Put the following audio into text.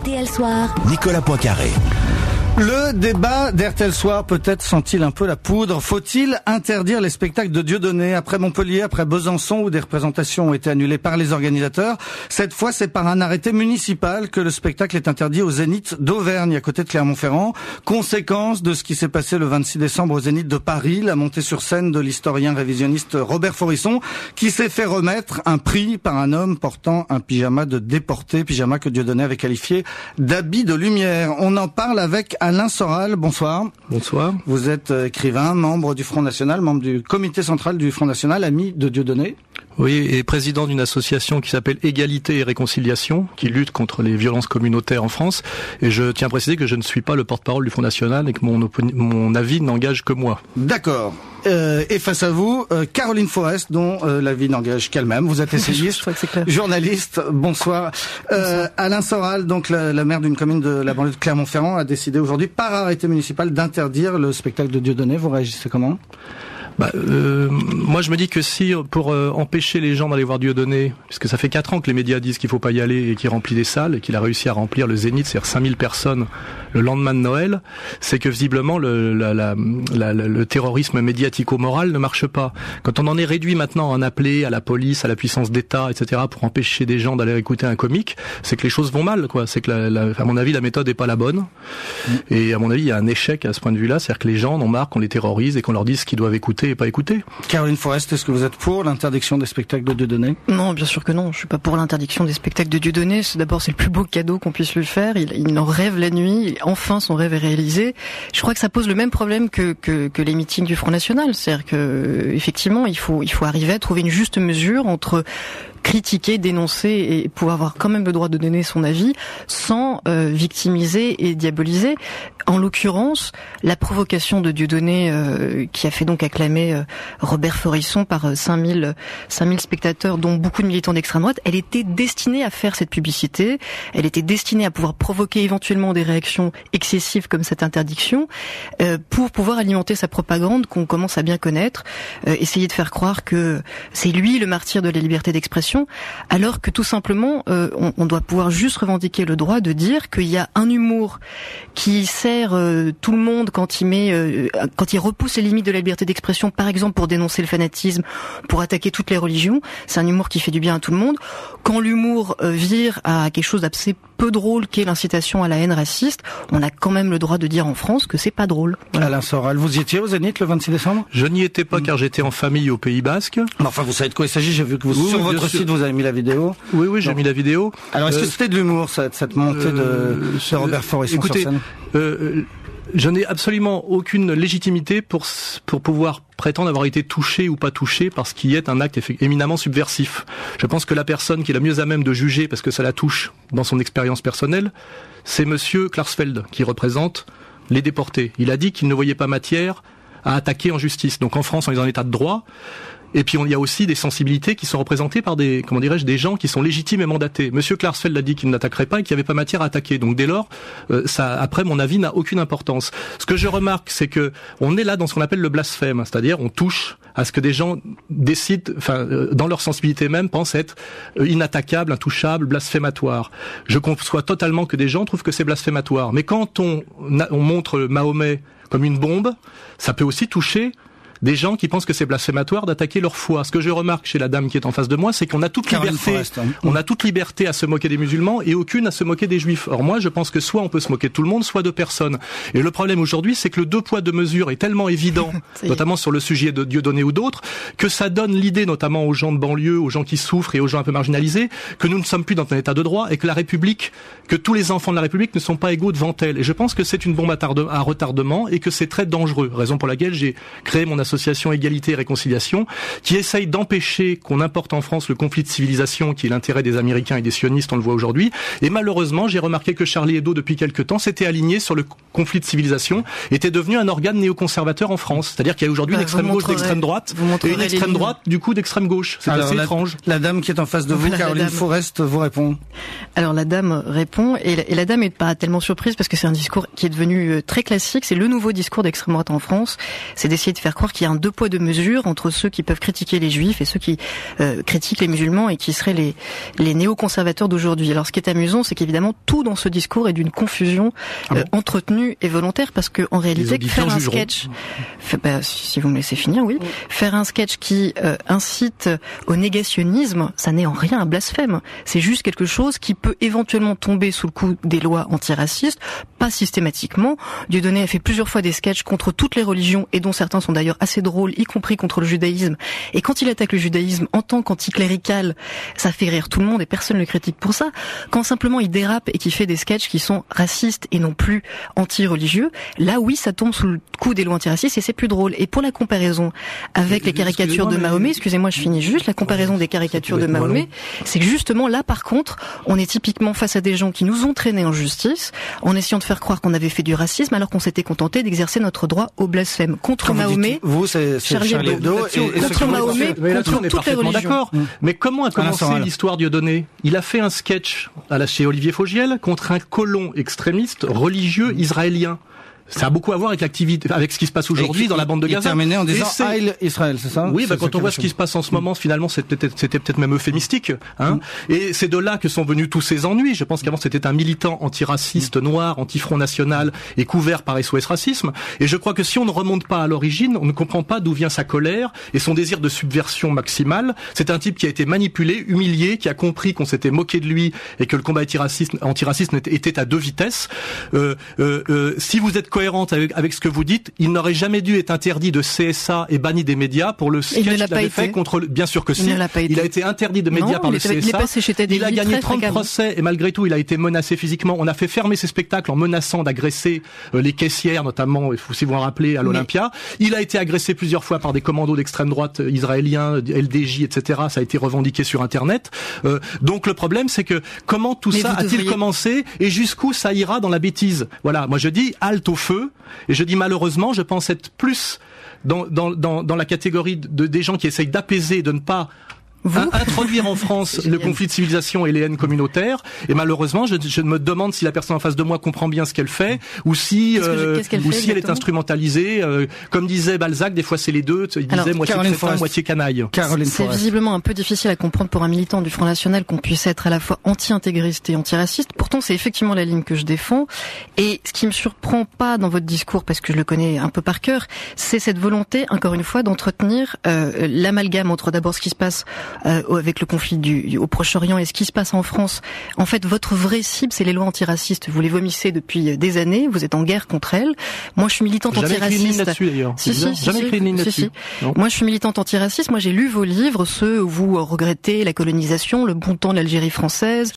RTL Soir. Nicolas Poincaré. Le débat d'RTL Soir peut-être sent-il un peu la poudre. Faut-il interdire les spectacles de Dieudonné? Après Montpellier, après Besançon, où des représentations ont été annulées par les organisateurs, cette fois c'est par un arrêté municipal que le spectacle est interdit au Zénith d'Auvergne, à côté de Clermont-Ferrand. Conséquence de ce qui s'est passé le 26 décembre au Zénith de Paris, la montée sur scène de l'historien révisionniste Robert Forisson, qui s'est fait remettre un prix par un homme portant un pyjama de déporté, pyjama que Dieudonné avait qualifié d'habit de lumière. On en parle avec Alain Soral, bonsoir. Bonsoir. Vous êtes écrivain, membre du Front National, membre du comité central du Front National, ami de Dieudonné. Oui, et président d'une association qui s'appelle Égalité et Réconciliation, qui lutte contre les violences communautaires en France. Et je tiens à préciser que je ne suis pas le porte-parole du Front National et que mon avis n'engage que moi. D'accord. Et face à vous, Caroline Forest, dont l'avis n'engage qu'elle-même. Vous êtes essayiste, journaliste. Bonsoir. Alain Soral, donc la maire d'une commune de la banlieue de Clermont-Ferrand, a décidé aujourd'hui, par arrêté municipal, d'interdire le spectacle de Dieudonné. Vous réagissez comment ? Moi je me dis que si pour empêcher les gens d'aller voir Dieudonné, puisque ça fait 4 ans que les médias disent qu'il faut pas y aller et qu'il remplit des salles et qu'il a réussi à remplir le Zénith, c'est-à-dire 5000 personnes le lendemain de Noël, c'est que visiblement le terrorisme médiatico-moral ne marche pas. Quand on en est réduit maintenant à en appeler à la police, à la puissance d'État, etc., pour empêcher des gens d'aller écouter un comique, c'est que les choses vont mal, quoi. C'est que à mon avis la méthode est pas la bonne. Et à mon avis il y a un échec à ce point de vue-là, c'est-à-dire que les gens en ont marre qu'on les terrorise et qu'on leur dise ce qu'ils doivent écouter et pas écouter. Caroline Forest, est-ce que vous êtes pour l'interdiction des spectacles de Dieudonné? Non, bien sûr que non. Je suis pas pour l'interdiction des spectacles de Dieudonné. D'abord, c'est le plus beau cadeau qu'on puisse lui faire. Il en rêve la nuit. Enfin, son rêve est réalisé. Je crois que ça pose le même problème que les meetings du Front National. C'est-à-dire que, effectivement, il faut arriver à trouver une juste mesure entre critiquer, dénoncer et pouvoir avoir quand même le droit de donner son avis sans victimiser et diaboliser. En l'occurrence, la provocation de Dieudonné qui a fait donc acclamer Robert Forisson par 5000 spectateurs, dont beaucoup de militants d'extrême droite, elle était destinée à faire cette publicité, elle était destinée à pouvoir provoquer éventuellement des réactions excessives comme cette interdiction, pour pouvoir alimenter sa propagande qu'on commence à bien connaître, essayer de faire croire que c'est lui le martyr de la liberté d'expression, alors que tout simplement on doit pouvoir juste revendiquer le droit de dire qu'il y a un humour qui sert tout le monde quand il repousse les limites de la liberté d'expression, par exemple pour dénoncer le fanatisme, pour attaquer toutes les religions. C'est un humour qui fait du bien à tout le monde. Quand l'humour vire à quelque chose d'assez peu drôle, qu'est l'incitation à la haine raciste, on a quand même le droit de dire en France que c'est pas drôle. Voilà. Alain Soral, vous y étiez au Zénith le 26 décembre? Je n'y étais pas car j'étais en famille au Pays Basque. Mais enfin, vous savez de quoi il s'agit, j'ai vu que sur votre site vous avez mis la vidéo. Oui, j'ai mis la vidéo. Alors est-ce que c'était de l'humour, cette montée de Robert Forisson sur scène? Je n'ai absolument aucune légitimité pour pouvoir prétendre avoir été touché ou pas touché par ce qui est un acte éminemment subversif. Je pense que la personne qui est la mieux à même de juger, parce que ça la touche dans son expérience personnelle, c'est monsieur Klarsfeld, qui représente les déportés. Il a dit qu'il ne voyait pas matière à attaquer en justice. Donc en France, on est en état de droit. Et puis il y a aussi des sensibilités qui sont représentées par des gens qui sont légitimes et mandatés. Monsieur Klarsfeld a dit qu'il n'attaquerait pas et qu'il n'y avait pas matière à attaquer. Donc dès lors, ça, après mon avis, n'a aucune importance. Ce que je remarque, c'est que on est là dans ce qu'on appelle le blasphème, c'est-à-dire on touche à ce que des gens décident, dans leur sensibilité même, pensent être inattaquables, intouchables, blasphématoires. Je conçois totalement que des gens trouvent que c'est blasphématoire. Mais quand on montre Mahomet comme une bombe, ça peut aussi toucher des gens qui pensent que c'est blasphématoire d'attaquer leur foi. Ce que je remarque chez la dame qui est en face de moi, c'est qu'on a toute liberté à se moquer des musulmans et aucune à se moquer des juifs. Or moi, je pense que soit on peut se moquer de tout le monde, soit de personne. Et le problème aujourd'hui, c'est que le 2 poids 2 mesures est tellement évident, notamment sur le sujet de Dieudonné ou d'autres, que ça donne l'idée, notamment aux gens de banlieue, aux gens qui souffrent et aux gens un peu marginalisés, que nous ne sommes plus dans un état de droit et que la République, que tous les enfants de la République ne sont pas égaux devant elle. Et je pense que c'est une bombe à retardement et que c'est très dangereux. Raison pour laquelle j'ai créé mon association Égalité et Réconciliation, qui essaye d'empêcher qu'on importe en France le conflit de civilisation qui est l'intérêt des Américains et des sionistes, on le voit aujourd'hui. Et malheureusement, j'ai remarqué que Charlie Hebdo, depuis quelque temps, s'était aligné sur le conflit de civilisation, était devenu un organe néoconservateur en France. C'est-à-dire qu'il y a aujourd'hui une extrême gauche d'extrême droite et une extrême droite, du coup, d'extrême gauche. C'est assez étrange. La dame qui est en face de vous, Caroline Forest, vous répond. Alors la dame répond, et la dame est pas tellement surprise parce que c'est un discours qui est devenu très classique. C'est le nouveau discours d'extrême droite en France. C'est d'essayer de faire croire qu'il qu'il y a un deux poids deux mesures entre ceux qui peuvent critiquer les juifs et ceux qui critiquent les musulmans et qui seraient les néoconservateurs d'aujourd'hui. Alors ce qui est amusant, c'est qu'évidemment tout dans ce discours est d'une confusion entretenue et volontaire, parce que en réalité faire un sketch, si vous me laissez finir, oui, faire un sketch qui incite au négationnisme, ça n'est en rien un blasphème. C'est juste quelque chose qui peut éventuellement tomber sous le coup des lois antiracistes, pas systématiquement. Dieudonné a fait plusieurs fois des sketchs contre toutes les religions, et dont certains sont d'ailleurs assez drôles, y compris contre le judaïsme. Et quand il attaque le judaïsme en tant qu'anticlérical, ça fait rire tout le monde et personne ne le critique pour ça. Quand simplement il dérape et qu'il fait des sketchs qui sont racistes et non plus anti-religieux, là oui, ça tombe sous le coup des lois antiracistes et c'est plus drôle. Et pour la comparaison avec les caricatures de Mahomet, excusez-moi, je finis juste, la comparaison des caricatures de Mahomet, c'est que justement là, par contre, on est typiquement face à des gens qui nous ont traînés en justice en essayant de faire croire qu'on avait fait du racisme alors qu'on s'était contenté d'exercer notre droit au blasphème. Contre Mahomet, vous, c'est Charlie Hebdo, et contre Mahomet, contre toutes les religions. D'accord. Mais comment a commencé l'histoire Dieudonné? Il a fait un sketch chez Olivier Fogiel contre un colon extrémiste religieux israélien. Ça a beaucoup à voir avec l'activité, avec ce qui se passe aujourd'hui dans la bande de Gaza. Terminé en disant Heil Israël, c'est ça? Oui, quand on voit ce qui se passe en ce moment, finalement, c'était peut-être même euphémistique, hein. Et c'est de là que sont venus tous ces ennuis. Je pense qu'avant c'était un militant antiraciste noir, anti-Front National et couvert par SOS Racisme. Et je crois que si on ne remonte pas à l'origine, on ne comprend pas d'où vient sa colère et son désir de subversion maximale. C'est un type qui a été manipulé, humilié, qui a compris qu'on s'était moqué de lui et que le combat antiraciste était à deux vitesses. Si vous êtes cohérente avec ce que vous dites, il n'aurait jamais dû être interdit de CSA et banni des médias pour le sketch qu'il avait fait contre bien sûr que si. Il a été interdit de médias par le CSA. Il a gagné 30 procès et malgré tout, il a été menacé physiquement. On a fait fermer ses spectacles en menaçant d'agresser les caissières, notamment, si vous vous rappelez, à l'Olympia. Il a été agressé plusieurs fois par des commandos d'extrême droite israéliens, LDJ, etc. Ça a été revendiqué sur Internet. Donc le problème, c'est que comment tout ça a-t-il commencé et jusqu'où ça ira dans la bêtise? Voilà, moi je dis halte au feu, et je dis malheureusement, je pense être plus dans la catégorie des gens qui essayent d'apaiser, de ne pas introduire en France le conflit de civilisation et les haines communautaires, et malheureusement je me demande si la personne en face de moi comprend bien ce qu'elle fait ou si elle est instrumentalisée, comme disait Balzac, des fois c'est les deux, il disait moitié crétin, moitié canaille. C'est visiblement un peu difficile à comprendre pour un militant du Front National qu'on puisse être à la fois anti-intégriste et antiraciste. Pourtant c'est effectivement la ligne que je défends, et ce qui me surprend pas dans votre discours, parce que je le connais un peu par cœur, c'est cette volonté, encore une fois, d'entretenir l'amalgame entre d'abord ce qui se passe avec le conflit au Proche-Orient et ce qui se passe en France. En fait, votre vraie cible, c'est les lois antiracistes. Vous les vomissez depuis des années, vous êtes en guerre contre elles. Moi, je suis militante antiraciste. Jamais écrit une ligne là-dessus, d'ailleurs. Jamais écrit une ligne là-dessus. Moi, je suis militante antiraciste. Moi, j'ai lu vos livres, ceux où vous regrettez la colonisation, le bon temps de l'Algérie française,